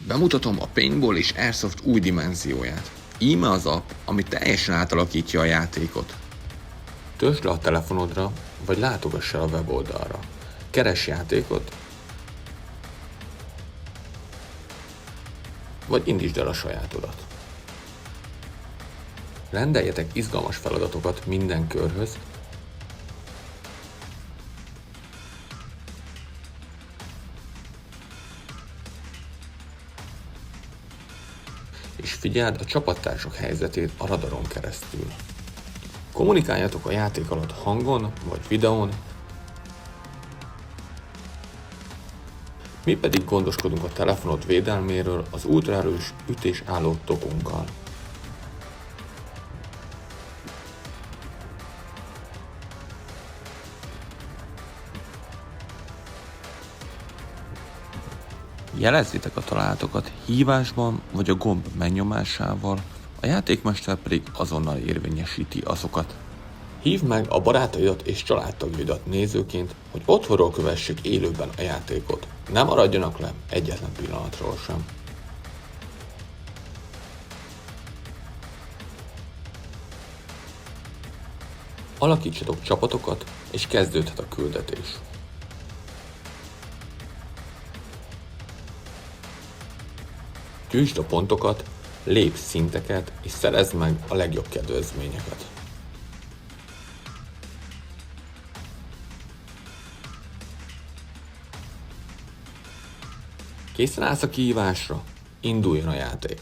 Bemutatom a Paintball és Airsoft új dimenzióját. Íme az app, ami teljesen átalakítja a játékot. Töltsd le a telefonodra, vagy látogass el a weboldalra. Keress játékot, vagy indítsd el a sajátodat. Rendeljetek izgalmas feladatokat minden körhöz, és figyeld a csapattársak helyzetét a radaron keresztül. Kommunikáljatok a játék alatt hangon vagy videón, mi pedig gondoskodunk a telefonod védelméről az ultraerős ütésálló topunkkal. Jelezzétek a találatokat hívásban vagy a gomb megnyomásával, a játékmester pedig azonnal érvényesíti azokat. Hívd meg a barátaidat és családtagjaidat nézőként, hogy otthonról kövessék élőben a játékot. Ne maradjanak le egyetlen pillanatról sem. Alakítsatok csapatokat, és kezdődhet a küldetés. Gyűjtsd a pontokat, lépj szinteket, és szerezd meg a legjobb kedvezményeket. Készen állsz a kihívásra? Induljon a játék!